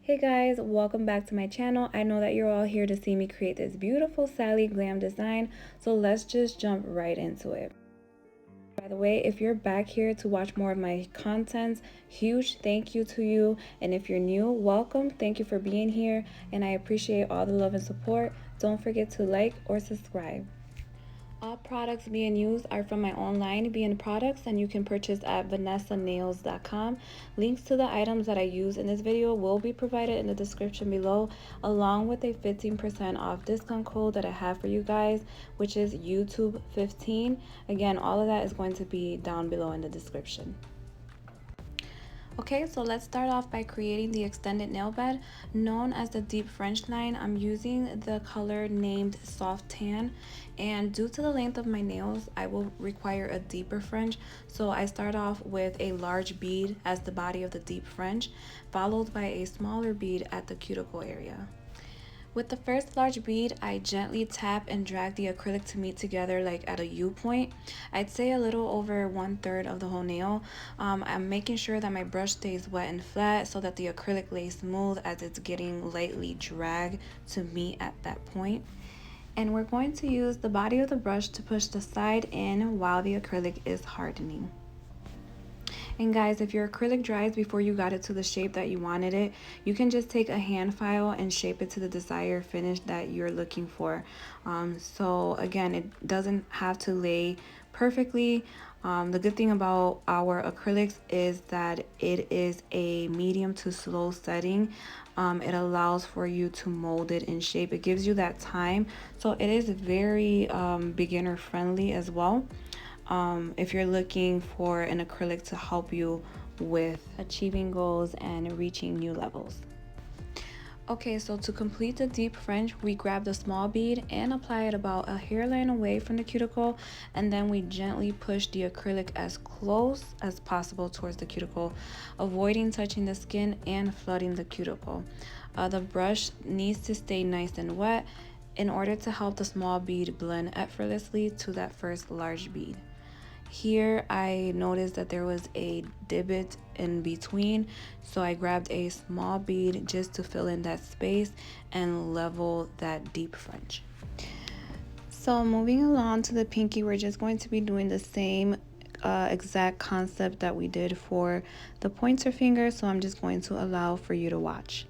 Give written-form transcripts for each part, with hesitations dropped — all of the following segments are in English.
Hey guys, welcome back to my channel. I know that you're all here to see me create this beautiful Sally glam design, so let's just jump right into it. By the way, if you're back here to watch more of my content, huge thank you to you. And if you're new, welcome. Thank you for being here, and I appreciate all the love and support. Don't forget to like or subscribe. All products being used are from my own line, being products, and you can purchase at vanessanails.com. Links to the items that I use in this video will be provided in the description below, along with a 15% off discount code that I have for you guys, which is YouTube15. Again, all of that is going to be down below in the description. Okay, so let's start off by creating the extended nail bed known as the deep French line. I'm using the color named Soft Tan, and due to the length of my nails, I will require a deeper French. So I start off with a large bead as the body of the deep French, followed by a smaller bead at the cuticle area. With the first large bead, I gently tap and drag the acrylic to meet together like at a U point. I'd say a little over 1/3 of the whole nail. I'm making sure that my brush stays wet and flat so that the acrylic lays smooth as it's getting lightly dragged to meet at that point. And we're going to use the body of the brush to push the side in while the acrylic is hardening. And guys, if your acrylic dries before you got it to the shape that you wanted it, you can just take a hand file and shape it to the desired finish that you're looking for. So again, it doesn't have to lay perfectly. The good thing about our acrylics is that it is a medium to slow setting. It allows for you to mold it in shape. It gives you that time. So it is very beginner friendly as well. If you're looking for an acrylic to help you with achieving goals and reaching new levels. Okay, so to complete the deep French, we grab the small bead and apply it about a hairline away from the cuticle, and then we gently push the acrylic as close as possible towards the cuticle, avoiding touching the skin and flooding the cuticle. The brush needs to stay nice and wet in order to help the small bead blend effortlessly to that first large bead. Here I noticed that there was a divot in between, so I grabbed a small bead just to fill in that space and level that deep French. So moving along to the pinky, we're just going to be doing the same exact concept that we did for the pointer finger, so I'm just going to allow for you to watch.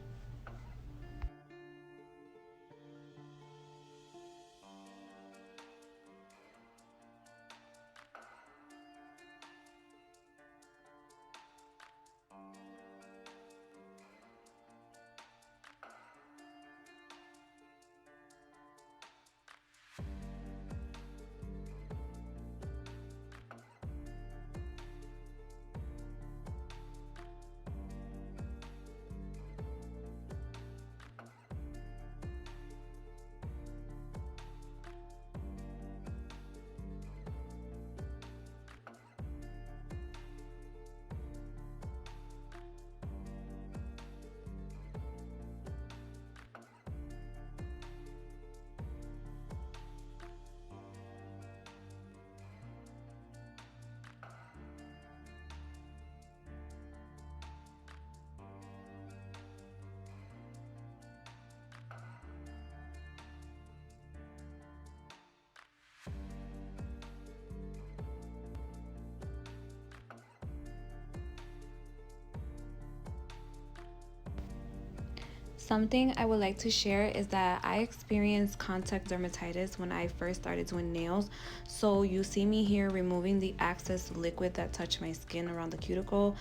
Something I would like to share is that I experienced contact dermatitis when I first started doing nails. So you see me here removing the excess liquid that touched my skin around the cuticle.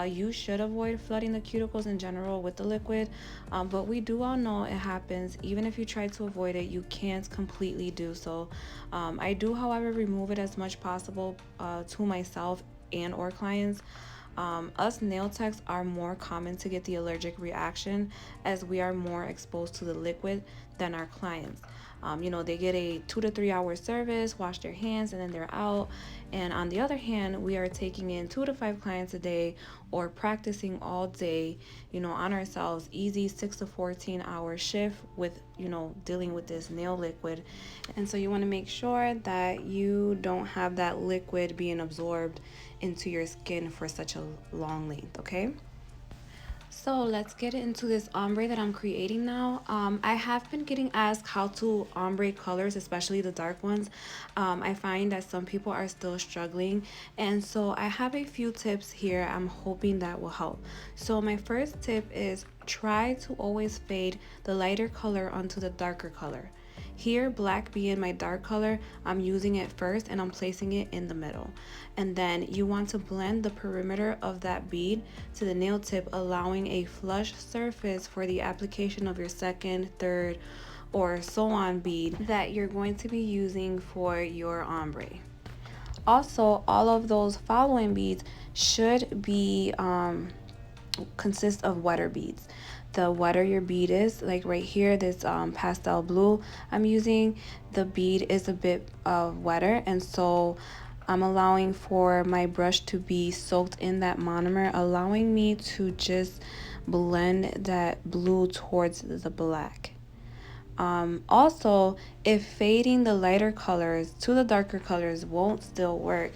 You should avoid flooding the cuticles in general with the liquid, but we do all know it happens. Even if you try to avoid it, you can't completely do so. I do, however, remove it as much possible to myself and or clients. Us nail techs are more common to get the allergic reaction as we are more exposed to the liquid than our clients. They get a 2 to 3 hour service, wash their hands, and then they're out. And on the other hand, we are taking in 2 to 5 clients a day or practicing all day, on ourselves, easy 6 to 14 hour shift with, dealing with this nail liquid. And so you want to make sure that you don't have that liquid being absorbed into your skin for such a long length, okay? So let's get into this ombre that I'm creating now. I have been getting asked how to ombre colors, especially the dark ones. I find that some people are still struggling, and so I have a few tips here I'm hoping that will help. So my first tip is try to always fade the lighter color onto the darker color. Here, black being my dark color, I'm using it first and I'm placing it in the middle. And then you want to blend the perimeter of that bead to the nail tip, allowing a flush surface for the application of your second, third, or so on bead that you're going to be using for your ombre. Also, all of those following beads should be consist of wetter beads. The wetter your bead is, like right here, this pastel blue I'm using, the bead is a bit wetter, and so I'm allowing for my brush to be soaked in that monomer, allowing me to just blend that blue towards the black. Also, if fading the lighter colors to the darker colors won't still work,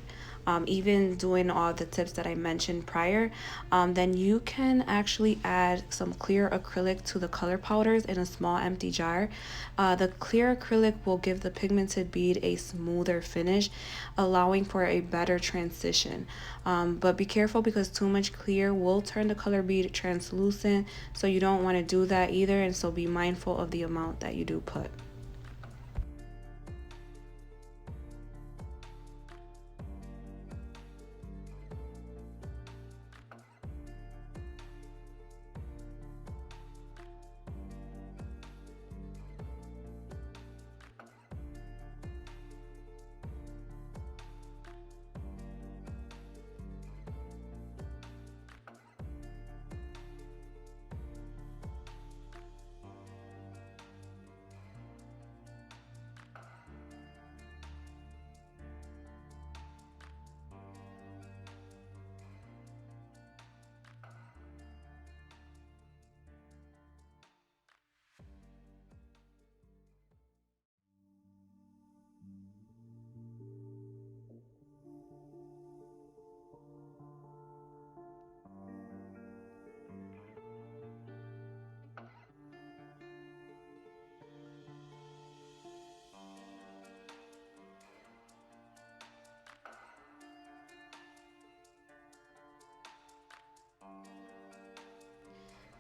even doing all the tips that I mentioned prior, then you can actually add some clear acrylic to the color powders in a small empty jar. The clear acrylic will give the pigmented bead a smoother finish, allowing for a better transition. But be careful because too much clear will turn the color bead translucent, so you don't want to do that either, and so be mindful of the amount that you do put.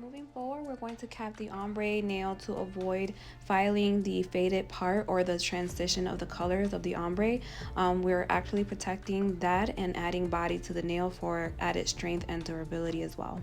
Moving forward, we're going to cap the ombre nail to avoid filing the faded part or the transition of the colors of the ombre. We're actually protecting that and adding body to the nail for added strength and durability as well.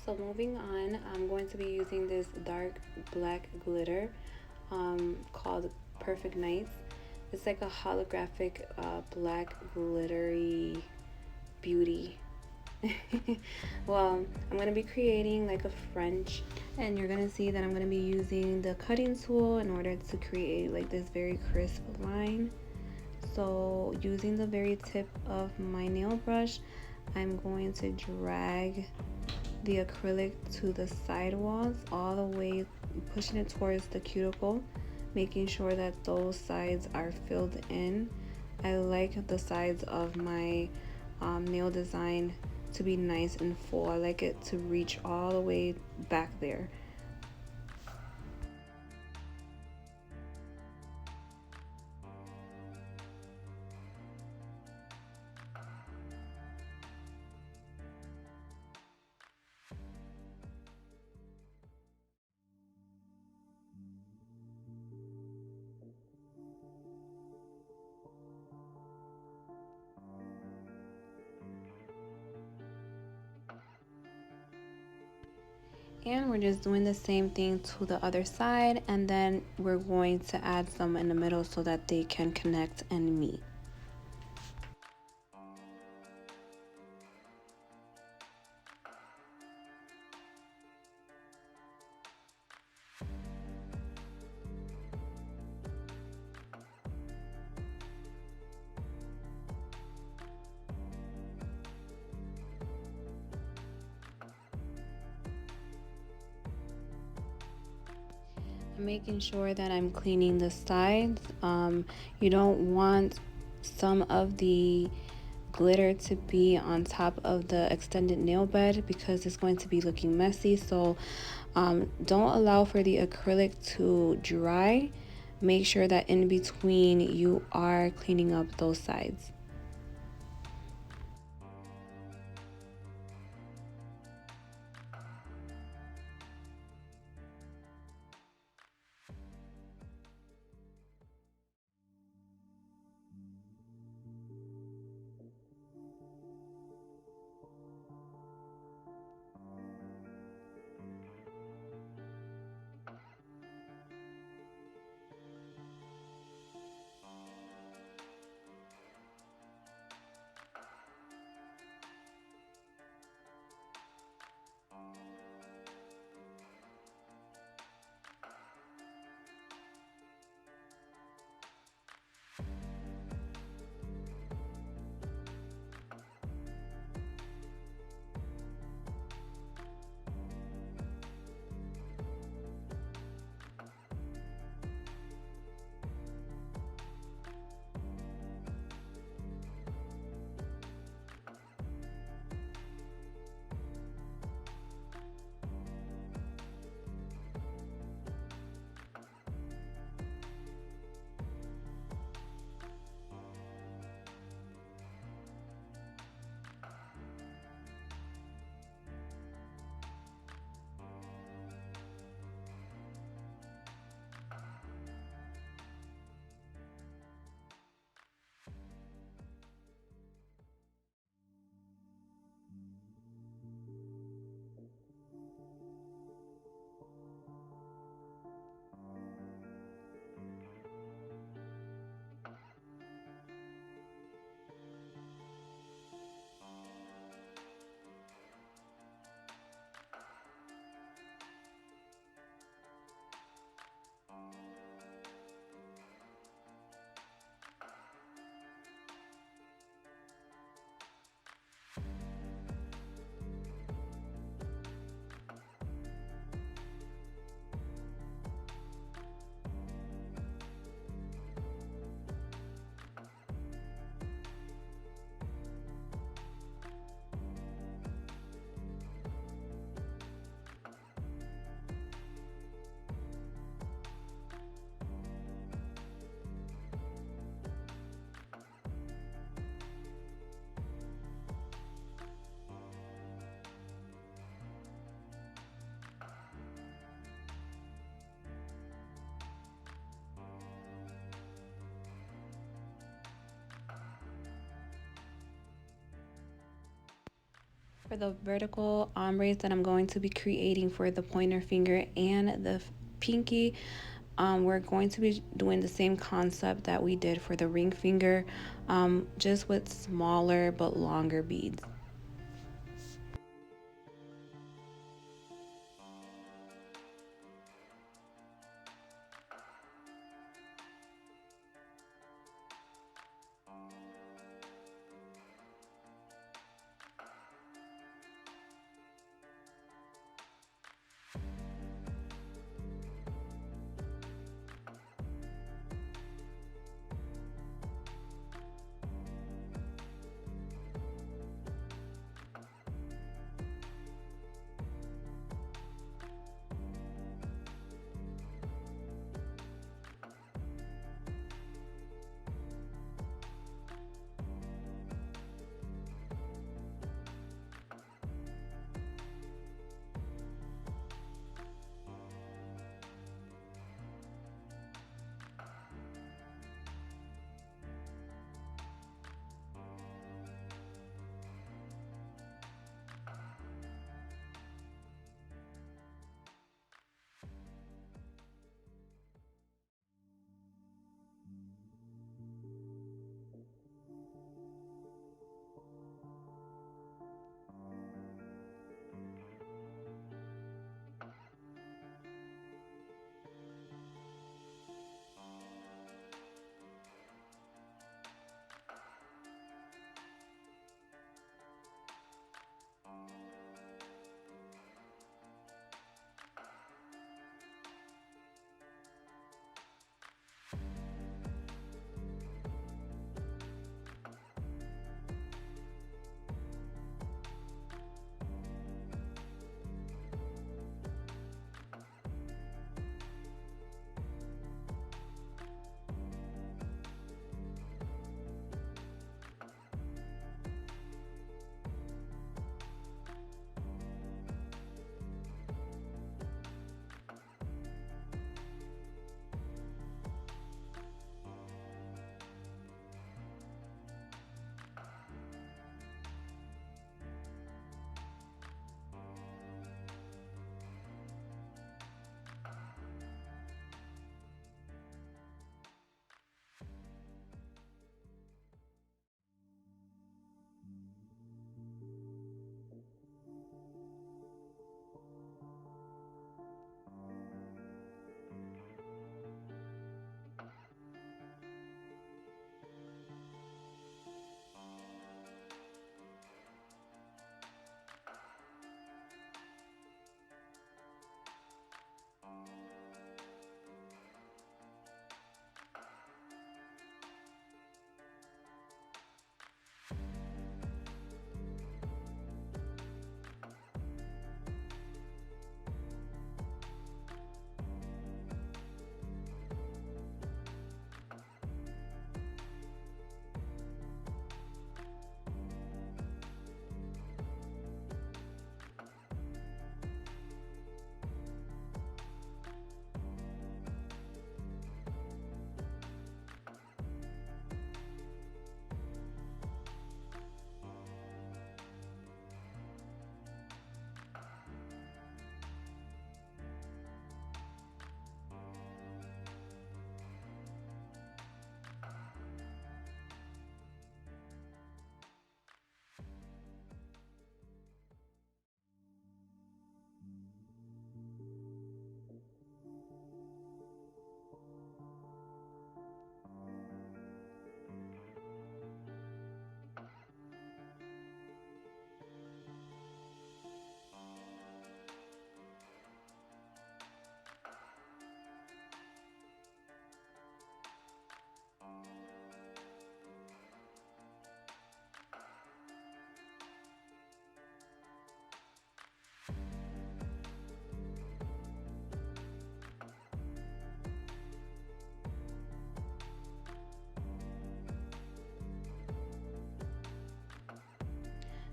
So moving on, I'm going to be using this dark black glitter called Perfect Nights. It's like a holographic black glittery beauty. Well, I'm going to be creating like a French, and you're going to see that I'm going to be using the cutting tool in order to create like this very crisp line. So using the very tip of my nail brush, I'm going to drag the acrylic to the side walls all the way, pushing it towards the cuticle, making sure that those sides are filled in. I like the sides of my nail design to be nice and full. I like it to reach all the way back there. And we're just doing the same thing to the other side, and then we're going to add some in the middle so that they can connect and meet. Making sure that I'm cleaning the sides. You don't want some of the glitter to be on top of the extended nail bed because it's going to be looking messy. So don't allow for the acrylic to dry. Make sure that in between you are cleaning up those sides. For the vertical ombres that I'm going to be creating for the pointer finger and the pinky, we're going to be doing the same concept that we did for the ring finger, just with smaller but longer beads.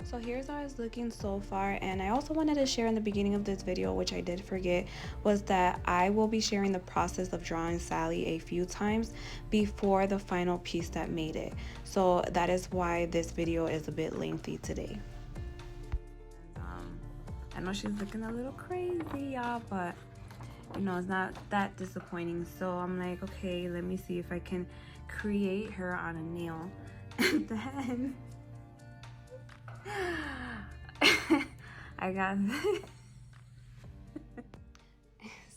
So here's how it's looking so far, and I also wanted to share in the beginning of this video, which I did forget, was that I will be sharing the process of drawing Sally a few times before the final piece that made it. So that is why this video is a bit lengthy today. I know she's looking a little crazy, y'all, but you know, it's not that disappointing. So I'm like, okay, let me see if I can create her on a nail. And then I got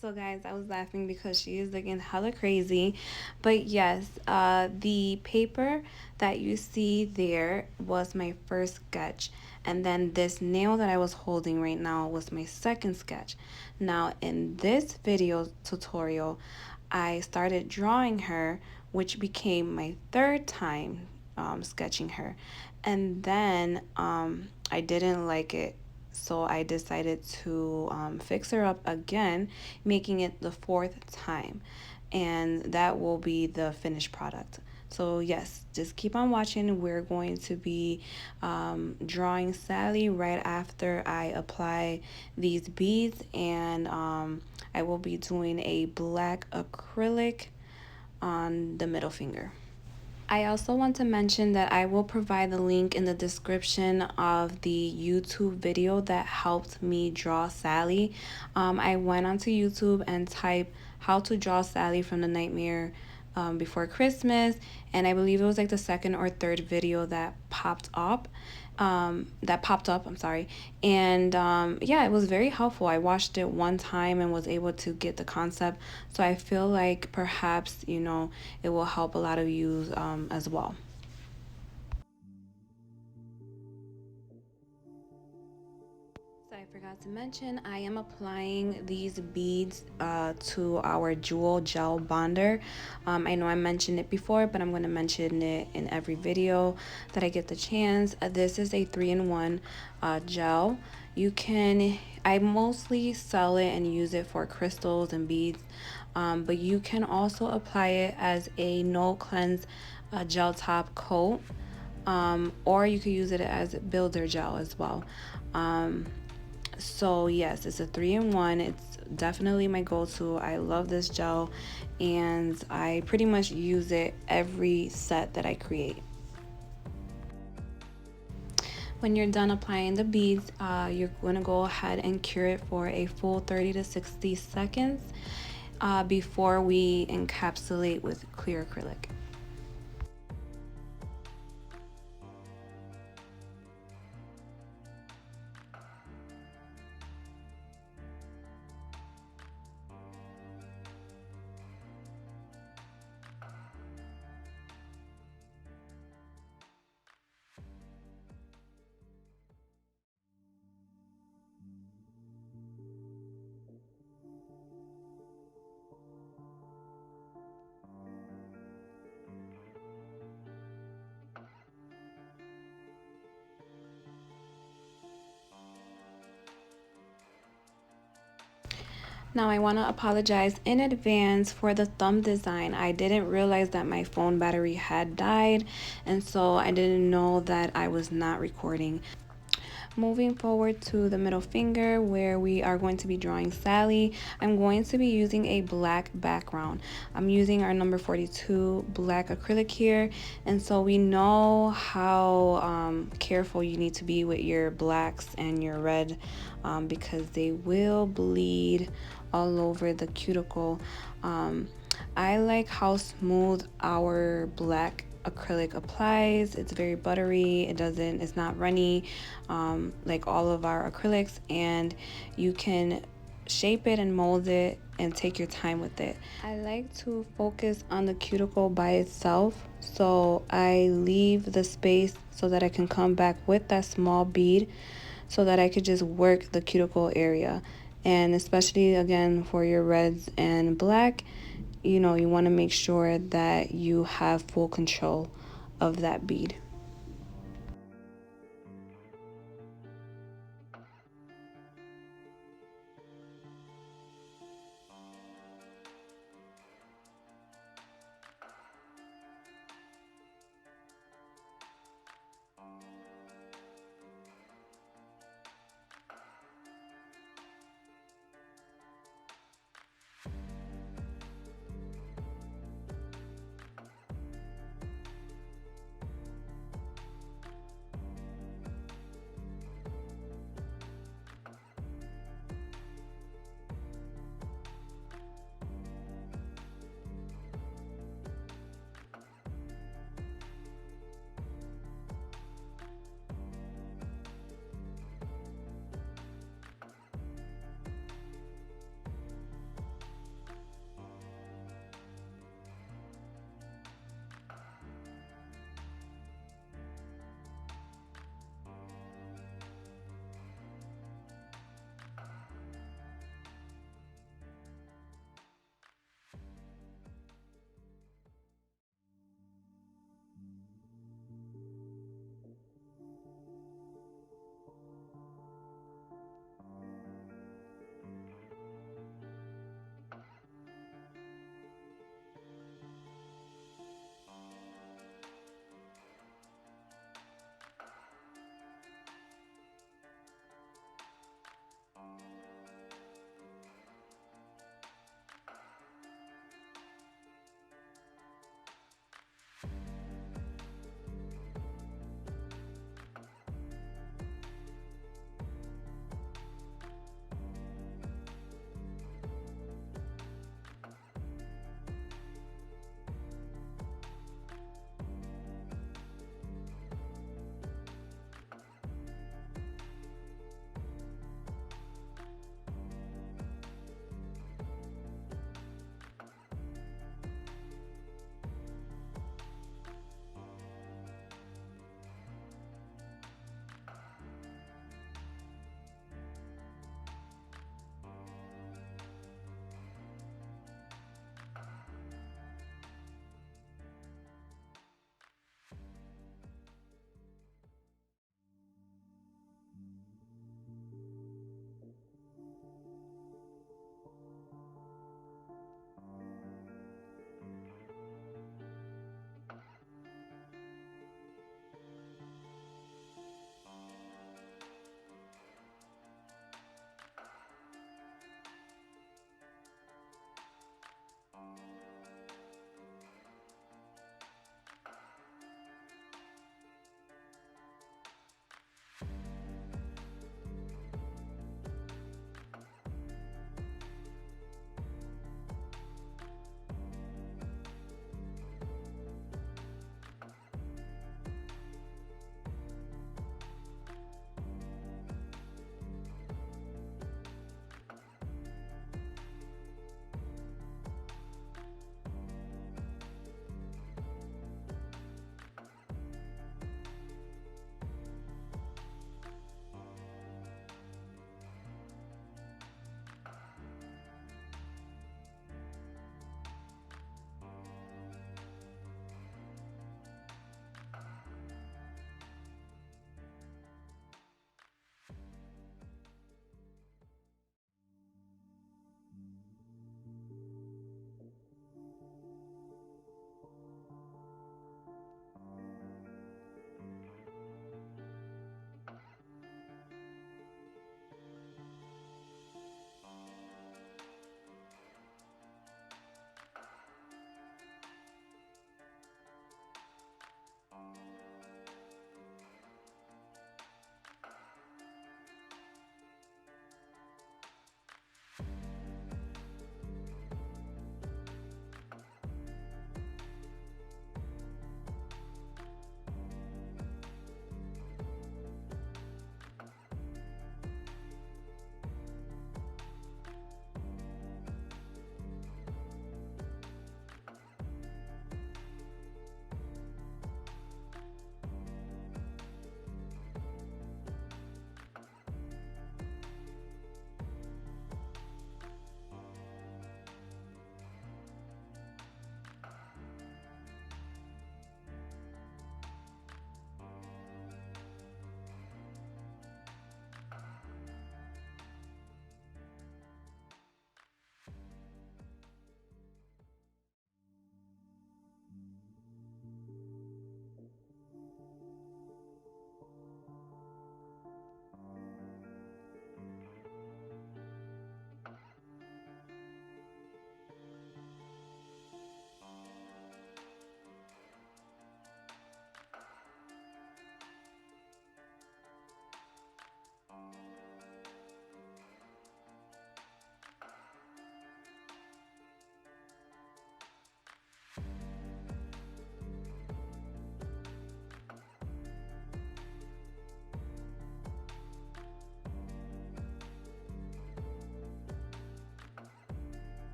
so guys, I was laughing because she is looking hella crazy. But yes, the paper that you see there was my first sketch, and then this nail that I was holding right now was my second sketch. Now in this video tutorial, I started drawing her, which became my third time sketching her, and then I didn't like it, so I decided to fix her up again, making it the fourth time, and that will be the finished product. So yes, just keep on watching. We're going to be drawing Sally right after I apply these beads, and I will be doing a black acrylic on the middle finger. I also want to mention that I will provide the link in the description of the YouTube video that helped me draw Sally. I went onto YouTube and typed how to draw Sally from the Nightmare Before Christmas, and I believe it was like the second or third video that popped up. I'm sorry. And yeah, it was very helpful. I watched it one time and was able to get the concept. So I feel like perhaps, you know, it will help a lot of you as well. So I forgot to mention, I am applying these beads to our jewel gel bonder. I know I mentioned it before, but I'm going to mention it in every video that I get the chance. This is a 3-in-1 gel. You can, I mostly sell it and use it for crystals and beads, but you can also apply it as a no cleanse gel top coat, or you could use it as builder gel as well. So yes, it's a 3-in-1. It's definitely my go-to. I love this gel, and I pretty much use it every set that I create. When you're done applying the beads, you're going to go ahead and cure it for a full 30 to 60 seconds before we encapsulate with clear acrylic. Now I want to apologize in advance for the thumb design. I didn't realize that my phone battery had died, and so I didn't know that I was not recording. Moving forward to the middle finger where we are going to be drawing Sally, I'm going to be using a black background. I'm using our number 42 black acrylic here, and so we know how careful you need to be with your blacks and your red because they will bleed all over the cuticle. I like how smooth our black acrylic applies. It's very buttery. It's not runny like all of our acrylics, and you can shape it and mold it and take your time with it. I like to focus on the cuticle by itself, so I leave the space so that I can come back with that small bead so that I could just work the cuticle area. And especially again for your reds and black, you know, you want to make sure that you have full control of that bead.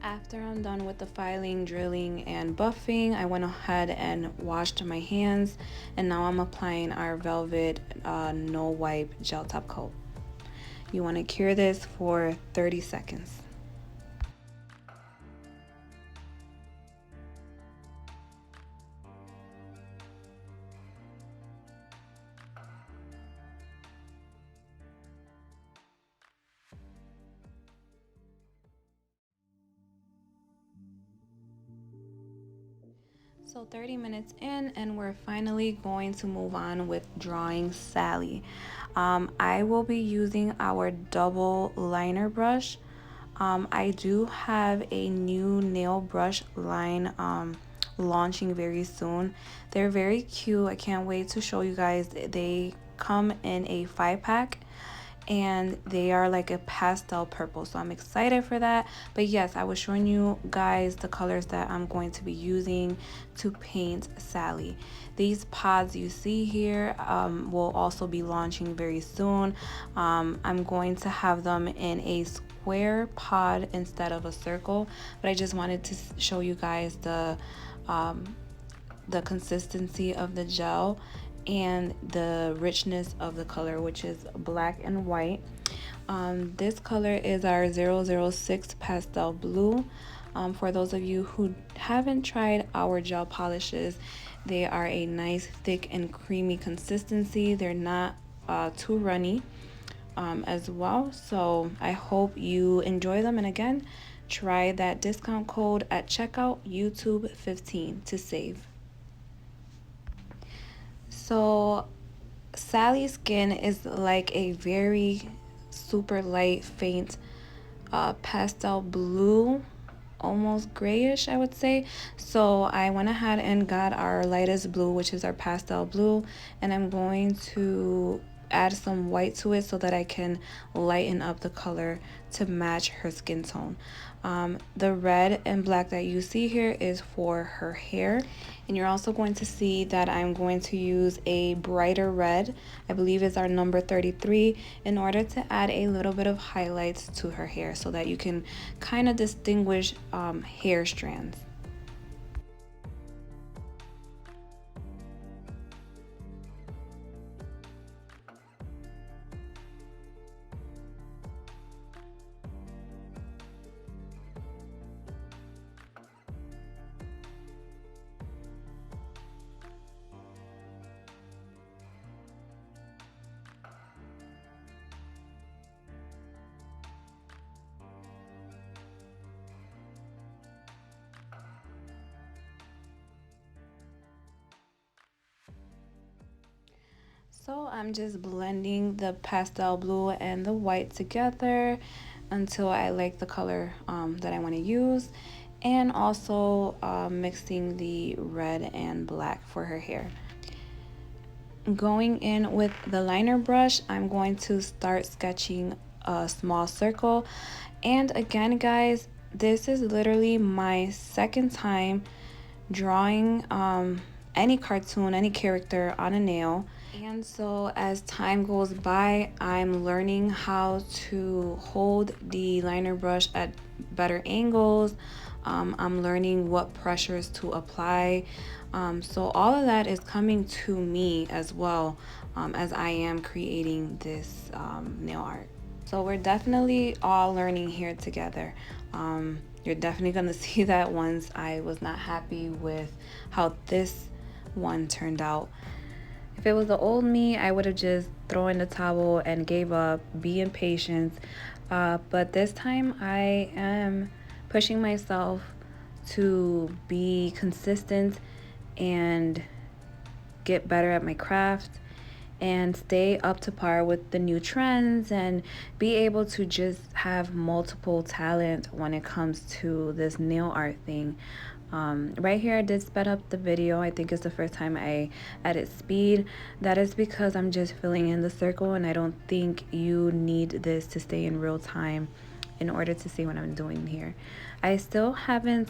After I'm done with the filing, drilling, and buffing, I went ahead and washed my hands, and now I'm applying our velvet no wipe gel top coat. You want to cure this for 30 seconds. So 30 minutes in, and we're finally going to move on with drawing Sally. I will be using our double liner brush. I do have a new nail brush line launching very soon. They're very cute. I can't wait to show you guys. They come in a 5-pack, and they are like a pastel purple, so I'm excited for that. But yes, I was showing you guys the colors that I'm going to be using to paint Sally. These pods you see here will also be launching very soon. I'm going to have them in a square pod instead of a circle, but I just wanted to show you guys the consistency of the gel and the richness of the color, which is black and white. This color is our 006 pastel blue. For those of you who haven't tried our gel polishes, they are a nice thick and creamy consistency. They're not too runny as well, so I hope you enjoy them. And again, try that discount code at checkout, YouTube15, to save. So Sally's skin is like a very super light, faint pastel blue, almost grayish, I would say. So I went ahead and got our lightest blue, which is our pastel blue, and I'm going to add some white to it so that I can lighten up the color to match her skin tone. The red and black that you see here is for her hair, and you're also going to see that I'm going to use a brighter red, I believe is our number 33, in order to add a little bit of highlights to her hair so that you can kind of distinguish hair strands. So I'm just blending the pastel blue and the white together until I like the color that I want to use, and also mixing the red and black for her hair. Going in with the liner brush, I'm going to start sketching a small circle. And again, guys, this is literally my second time drawing any cartoon, any character on a nail. And so as time goes by, I'm learning how to hold the liner brush at better angles. I'm learning what pressures to apply. So all of that is coming to me as well, as I am creating this nail art. So we're definitely all learning here together. You're definitely gonna see that once I was not happy with how this one turned out. If it was the old me, I would have just thrown in the towel and gave up, be impatient. But this time I am pushing myself to be consistent and get better at my craft and stay up to par with the new trends and be able to just have multiple talent when it comes to this nail art thing. Right here I did sped up the video. I think it's the first time I added speed. That is because I'm just filling in the circle, and I don't think you need this to stay in real time in order to see what I'm doing here. I still haven't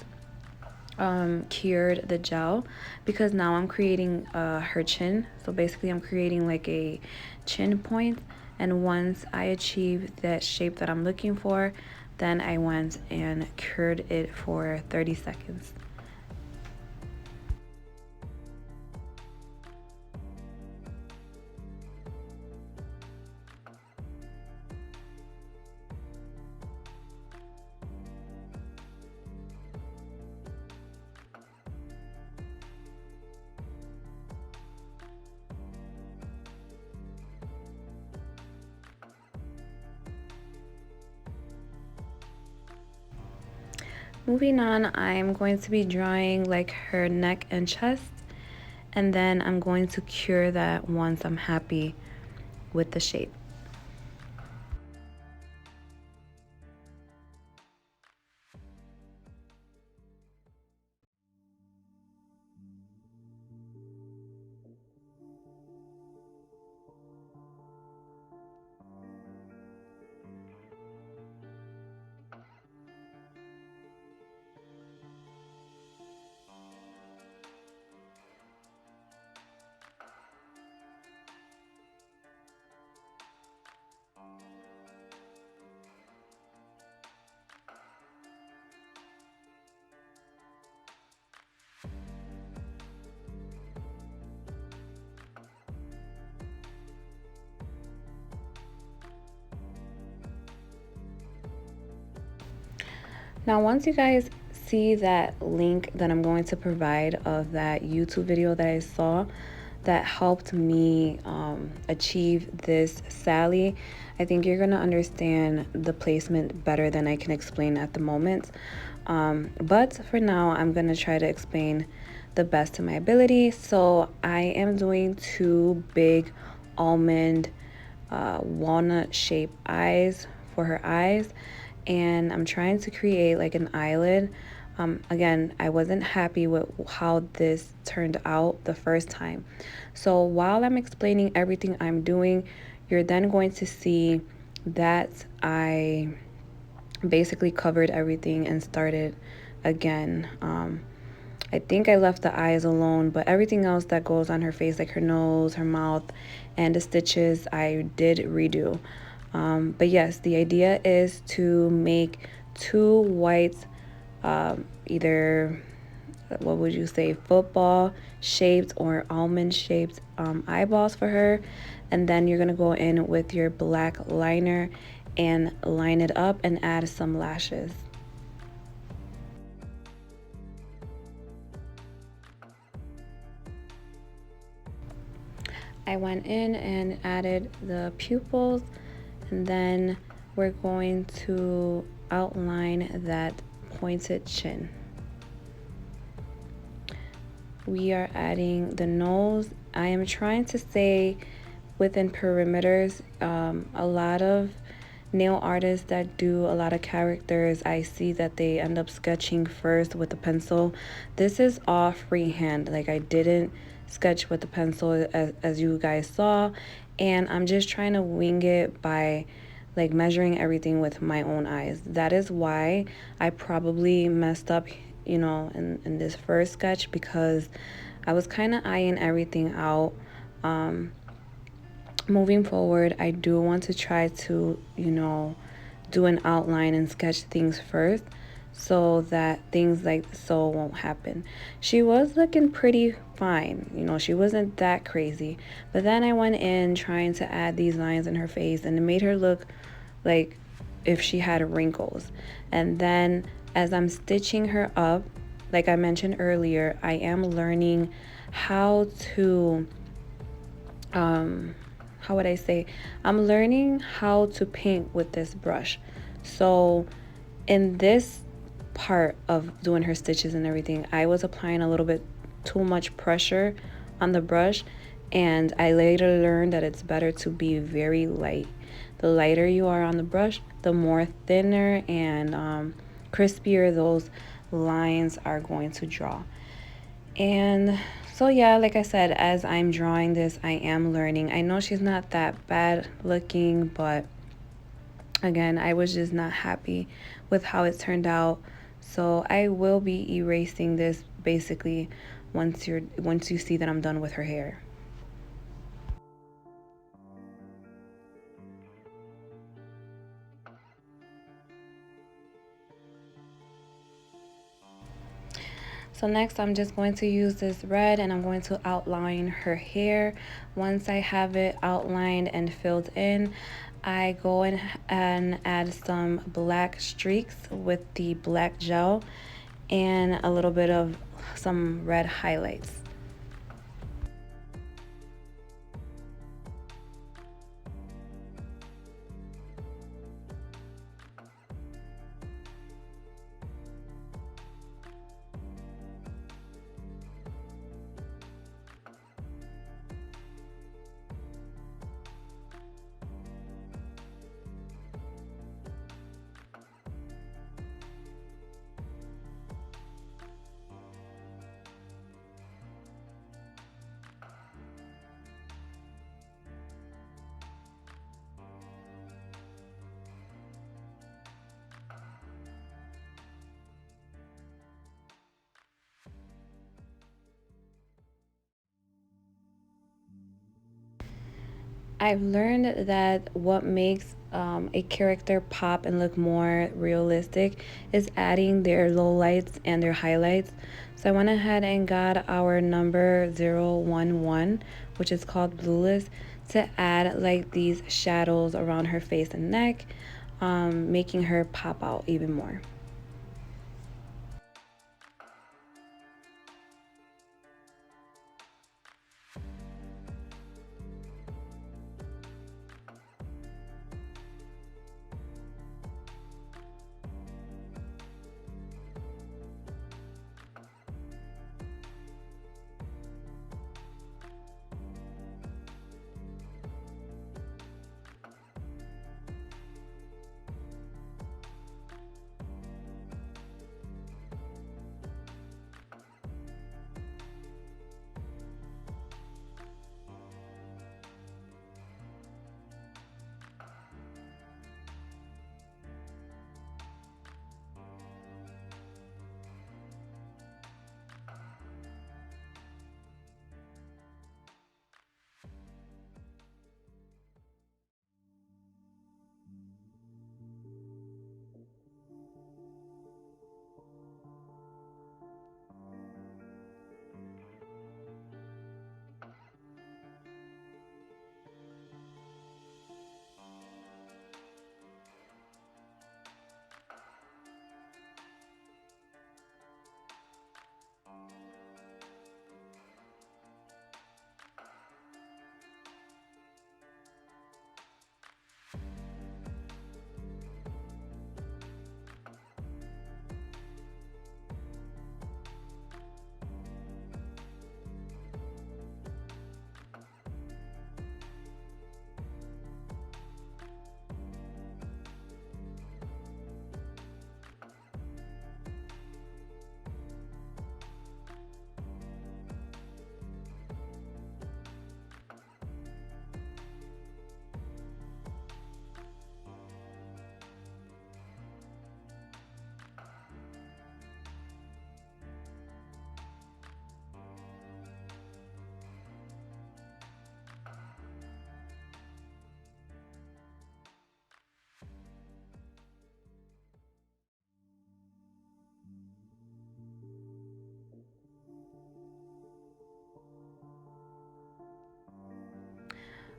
cured the gel because now I'm creating her chin. So basically I'm creating like a chin point, and once I achieve that shape that I'm looking for, Then I went and cured it for 30 seconds. Moving on, I'm going to be drawing like her neck and chest, and then I'm going to cure that once I'm happy with the shape. Now, once you guys see that link that I'm going to provide of that YouTube video that I saw that helped me achieve this Sally, I think you're going to understand the placement better than I can explain at the moment. But for now, I'm going to try to explain the best of my ability. So I am doing two big almond walnut shaped eyes for her eyes, and I'm trying to create like an eyelid. Again, I wasn't happy with how this turned out the first time. So while I'm explaining everything I'm doing, you're then going to see that I basically covered everything and started again. I think I left the eyes alone, but everything else that goes on her face, like her nose, her mouth, and the stitches, I did redo. But yes, the idea is to make two white, either, what would you say, football shaped or almond shaped eyeballs for her. And then you're going to go in with your black liner and line it up and add some lashes. I went in and added the pupils, and then we're going to outline that pointed chin. We are adding the nose. I am trying to stay within perimeters. A lot of nail artists that do a lot of characters, I see that they end up sketching first with a pencil. This is all freehand. Like, I didn't sketch with the pencil as you guys saw, and I'm just trying to wing it by like measuring everything with my own eyes. That is why I probably messed up, you know, in this first sketch, because I was kind of eyeing everything out. Moving forward, I do want to try to, you know, do an outline and sketch things first so that things like so won't happen. She was looking pretty fine, you know, she wasn't that crazy. But then I went in trying to add these lines in her face, and it made her look like if she had wrinkles. And then as I'm stitching her up, like I mentioned earlier, I am learning how to how would I say, I'm learning how to paint with this brush. So in this part of doing her stitches and everything, I was applying a little bit too much pressure on the brush, and I later learned that it's better to be very light. The lighter you are on the brush, the more thinner and crispier those lines are going to draw. And so yeah, like I said, as I'm drawing this, I am learning. I know she's not that bad looking, but again, I was just not happy with how it turned out. So I will be erasing this basically once you see that I'm done with her hair. So next I'm just going to use this red and I'm going to outline her hair. Once I have it outlined and filled in, I go in and add some black streaks with the black gel and a little bit of some red highlights. I've learned that what makes a character pop and look more realistic is adding their lowlights and their highlights. So I went ahead and got our number 011, which is called Blueless, to add like these shadows around her face and neck, making her pop out even more.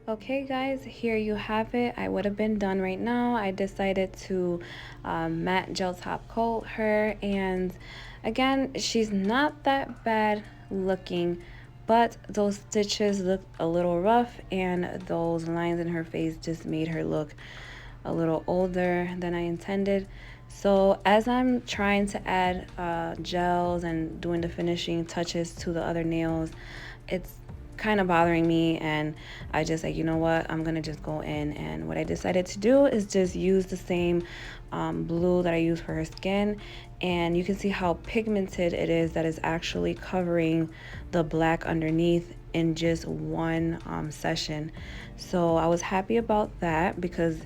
Okay guys, here you have it. I would have been done right now. I decided to matte gel top coat her, and again, she's not that bad looking, but those stitches look a little rough and those lines in her face just made her look a little older than I intended. So as I'm trying to add gels and doing the finishing touches to the other nails, it's kind of bothering me, and I just like, you know what, I'm gonna just go in, and what I decided to do is just use the same blue that I use for her skin, and you can see how pigmented it is that is actually covering the black underneath in just one session. So I was happy about that because,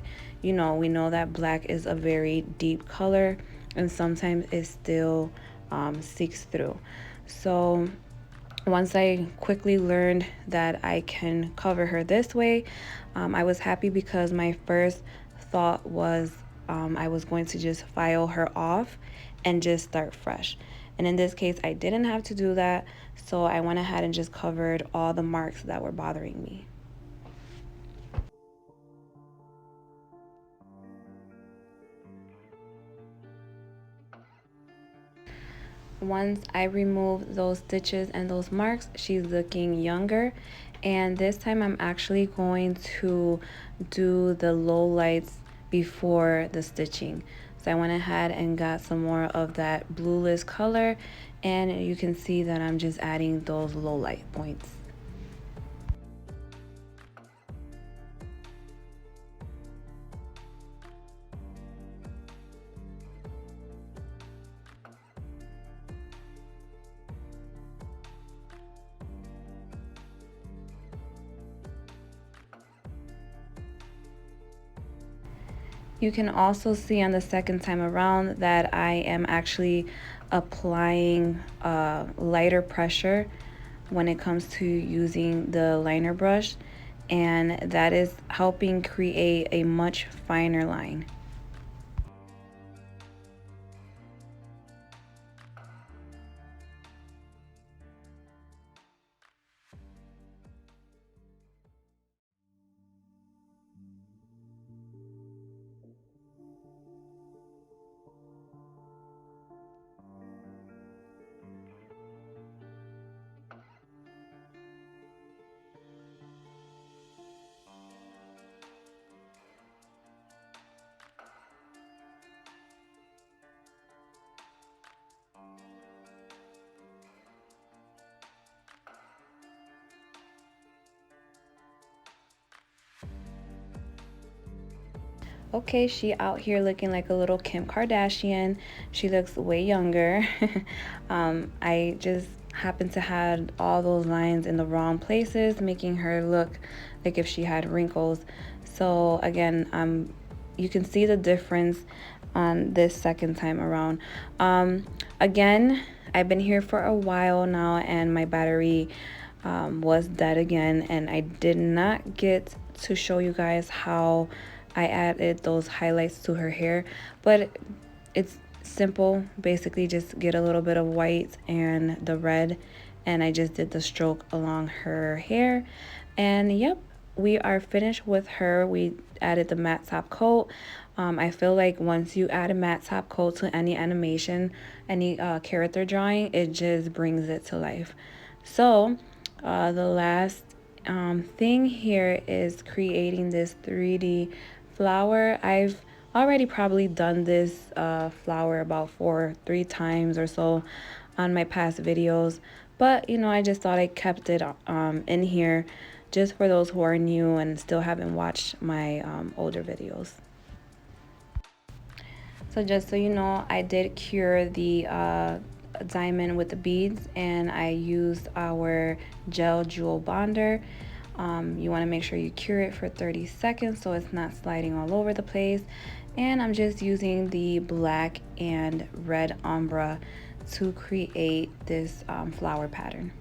you know, we know that black is a very deep color and sometimes it still seeks through. So once I quickly learned that I can cover her this way, I was happy because my first thought was I was going to just file her off and just start fresh. And in this case, I didn't have to do that, so I went ahead and just covered all the marks that were bothering me. Once I remove those stitches and those marks, she's looking younger. And this time I'm actually going to do the low lights before the stitching. So I went ahead and got some more of that blueless color, and you can see that I'm just adding those low light points. You can also see on the second time around that I am actually applying lighter pressure when it comes to using the liner brush, and that is helping create a much finer line. Okay, she out here looking like a little Kim Kardashian. She looks way younger. I just happened to have all those lines in the wrong places, making her look like if she had wrinkles. So again, you can see the difference on this second time around. Again, I've been here for a while now, and my battery was dead again, and I did not get to show you guys how I added those highlights to her hair, but it's simple. Basically just get a little bit of white and the red, and I just did the stroke along her hair. And yep, we are finished with her. We added the matte top coat. I feel like once you add a matte top coat to any animation, any character drawing, it just brings it to life. So the last thing here is creating this 3D flower. I've already probably done this flower about three times or so on my past videos, but you know, I just thought I kept it in here just for those who are new and still haven't watched my older videos. So just so you know, I did cure the diamond with the beads, and I used our gel jewel bonder. You want to make sure you cure it for 30 seconds so it's not sliding all over the place. And I'm just using the black and red umbra to create this flower pattern.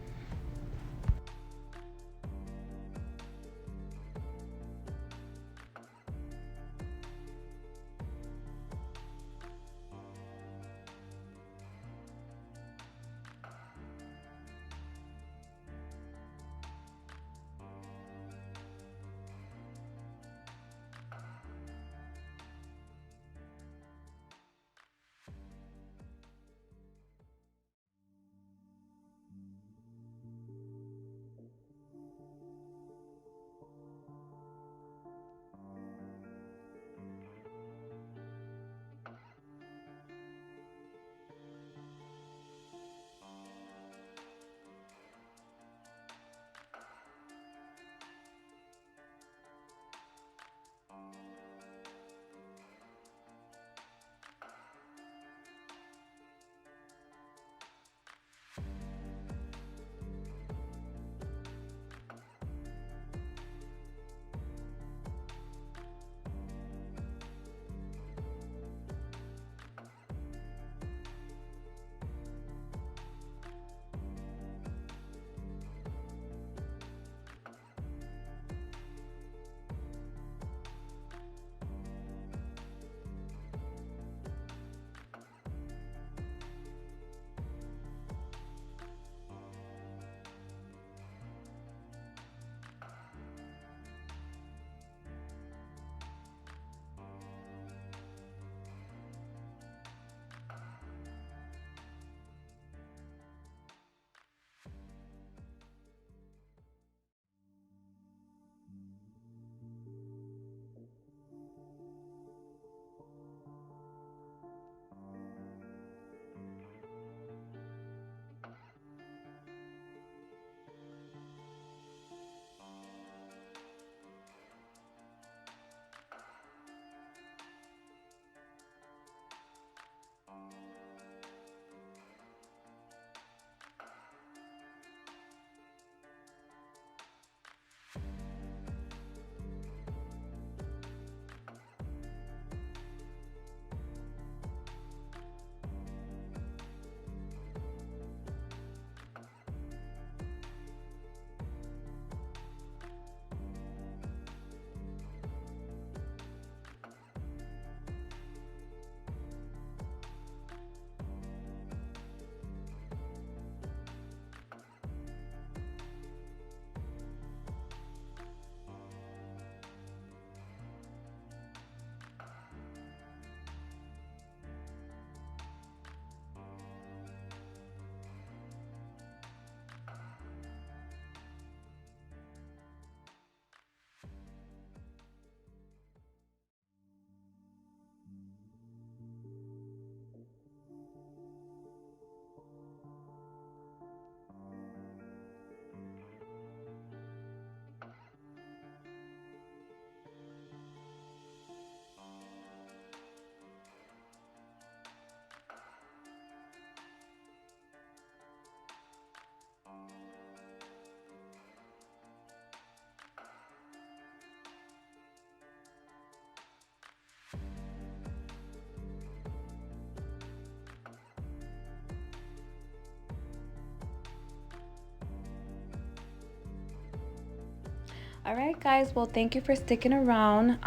Alright guys, well thank you for sticking around.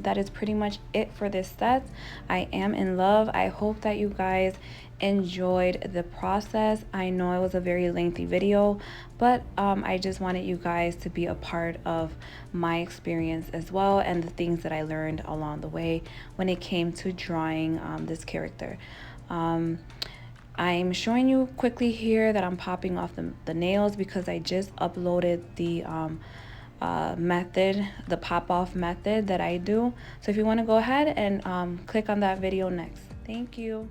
That is pretty much it for this set. I am in love. I hope that you guys enjoyed the process. I know it was a very lengthy video, but I just wanted you guys to be a part of my experience as well, and the things that I learned along the way when it came to drawing this character. I'm showing you quickly here that I'm popping off the nails because I just uploaded the method, the pop off method that I do. So if you want to go ahead and click on that video next. Thank you.